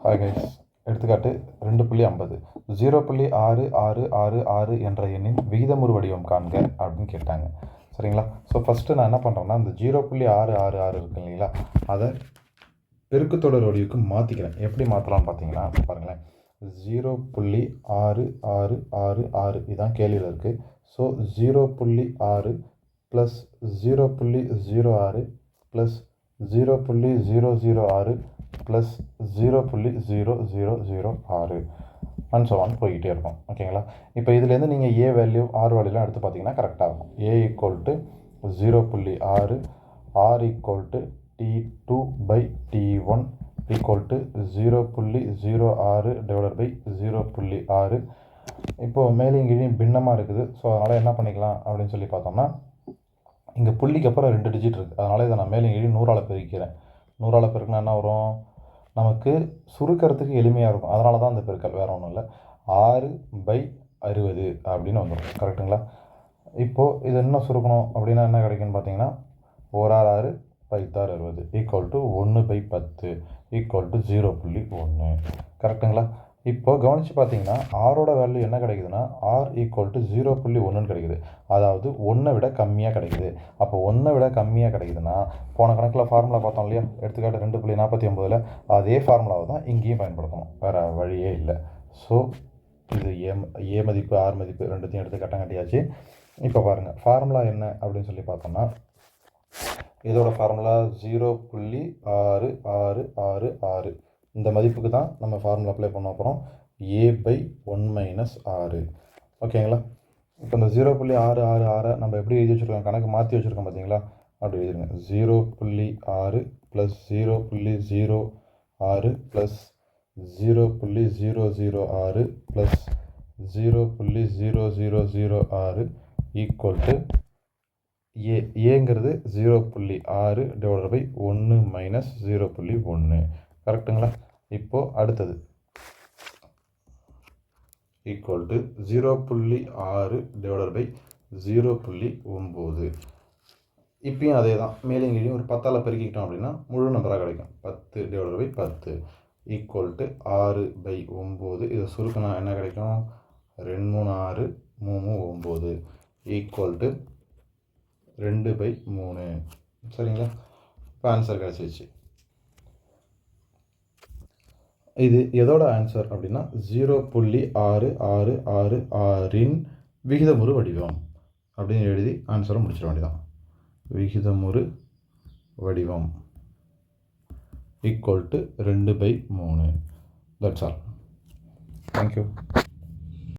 Hi guys, எடுத்துக்காட்டு 2.50 0.6666 என்ற எண்ணின் விகிதமுறு வடிவம் காண்க அப்படின்னு கேட்டாங்க. சரிங்களா? ஸோ ஃபஸ்ட்டு நான் என்ன பண்ணுறேன்னா, இந்த 0.666 இருக்கு இல்லைங்களா, அதை பெருக்குத்தொடர் வடிவுக்கு மாற்றிக்கிறேன். எப்படி மாற்றலாம்னு பார்த்தீங்கன்னா பாருங்களேன், 0.6666 இதுதான் கேள்வியில் இருக்குது. So 0.6 plus 0.06 plus 0.006 plus 0.0006 and so on போய்கிட்டே இருக்கும். ஓகேங்களா? இப்போ இதுலேருந்து நீங்கள் ஏ வேல்யூ ஆர் வேல்யூலாம் எடுத்து பார்த்தீங்கன்னா கரெக்டாக இருக்கும். A equal to 0.6, R equal to T2/T1 equal to 0.06 divided by 0.6. இப்போது மேலேயும் கீழேயும் பின்னமாக இருக்குது. ஸோ அதனால் என்ன பண்ணிக்கலாம் அப்படின்னு சொல்லி பார்த்தோம்னா, இங்கே புள்ளிக்கு அப்புறம் 2 டிஜிட் இருக்குது. அதனால் இதை நான் மேலேயும் கீழேயும் 100ஆல் பெருக்கிறேன். 100ஆல் பெருக்கினா என்ன வரும்? நமக்கு சுருக்கிறதுக்கு எளிமையாக இருக்கும். அதனால தான் அந்த பெருக்கல், வேறு ஒன்றும் இல்லை. 6/60 அப்படின்னு வந்துடும். கரெக்டுங்களா? இப்போது இது இன்னும் சுருக்கணும் அப்படின்னா என்ன கிடைக்குன்னு பார்த்தீங்கன்னா, 1 6 60 ஈக்குவல் டு 1/10 ஈக்குவல் டு 0.1. கரெக்டுங்களா? இப்போது கவனித்து பார்த்தீங்கன்னா ஆரோட வேல்யூ என்ன கிடைக்குதுன்னா, ஆர் ஈக்குவல் டு 0.1 கிடைக்குது. அதாவது 1 விட கம்மியாக கிடைக்குது. அப்போ 1 விட கம்மியாக கிடைக்குதுன்னா, போன கணக்கில் ஃபார்முலா பார்த்தோம் இல்லையா, எடுத்துக்காட்டு 2.49 அதே ஃபார்முலாவை தான் இங்கேயும் பயன்படுத்தணும். வேறு வழியே இல்லை. ஸோ இது ஏ மதிப்பு ஆர் மதிப்பு ரெண்டுத்தையும் எடுத்து கட்டம் கட்டியாச்சு. இப்போ பாருங்கள் ஃபார்முலா என்ன அப்படின்னு சொல்லி பார்த்தோம்னா, இதோட ஃபார்முலா 0.6666 இந்த மதிப்புக்கு தான் நம்ம ஃபார்முலா அப்ளை பண்ண போகிறோம். a/1 - 6. ஓகேங்களா? இப்போ இந்த 0.666 நம்ம எப்படி எழுதி வச்சுருக்கோம், கணக்கு மாற்றி வச்சுருக்கோம் பார்த்தீங்களா, அப்படி எழுதிருங்க. 0.6 plus 0.06 plus 0.006 plus 0.0006 equal to ஏங்கிறது 0.6 டிவைடட் பை 1 மைனஸ் 0.1. கரெக்டுங்களா? இப்போது அடுத்தது ஈக்குவல் டு 0.6 டிவைடட் பை 0.9. இப்பயும் அதே தான், மேலே இங்கேயும் ஒரு 10ஆல் பெருக்கிக்கிட்டோம் அப்படின்னா முழு நம்பராக கிடைக்கும். 10 டிவைடட் பை 10 ஈக்குவல் டு 6/9. இதை சுருக்கினா என்ன கிடைக்கும்? 2 3 6 3 9 ஈக்குவல் டு 2/3. சரிங்களா? இப்போ ஆன்சர் கிடச்சிச்சு. இது எதோட ஆன்சர் அப்படின்னா 0.666 விகிதமுறு வடிவம் அப்படின்னு எழுதி ஆன்சரை முடிச்சிட வேண்டியதான். விகிதமுறு வடிவம் equal to 2/3. That's all. Thank you.